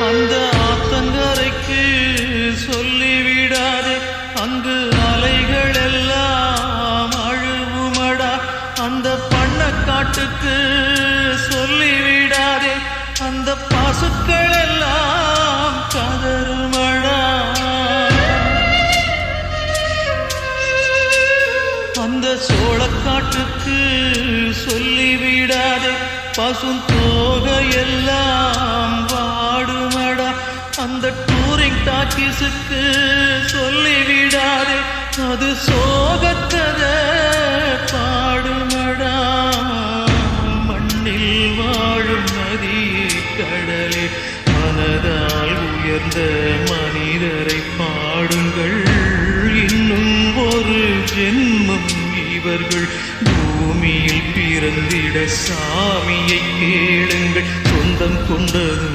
அந்த ஆத்தங்கரைக்கு சொல்லிவிடாதே, அங்கு அலைகள் எல்லாம் அழுவுமடா. அந்த பண்ணக்காட்டுக்கு சொல்லிவிடாதே, அந்த பாசுக்கள் எல்லாம் கதறுமடா. அந்த சோளக்காட்டுக்கு சொல்லிவிடாதே, பசும் தோகையெல்லாம் வாடுமடா. அந்த டூரிங் டாக்கீஸுக்கு சொல்லிவிடாதே, அது சோகத்ததை பாடுமடா. மண்ணில் வாழும் நதியே கடலே, மனதால் உயர்ந்த மனிதரை பாடுங்கள். இன்னும் ஒரு ஜென்மம் இவர்கள் பூமியில் பிறந்திட சாமியை கேளுங்கள். சொந்தம் கொண்டது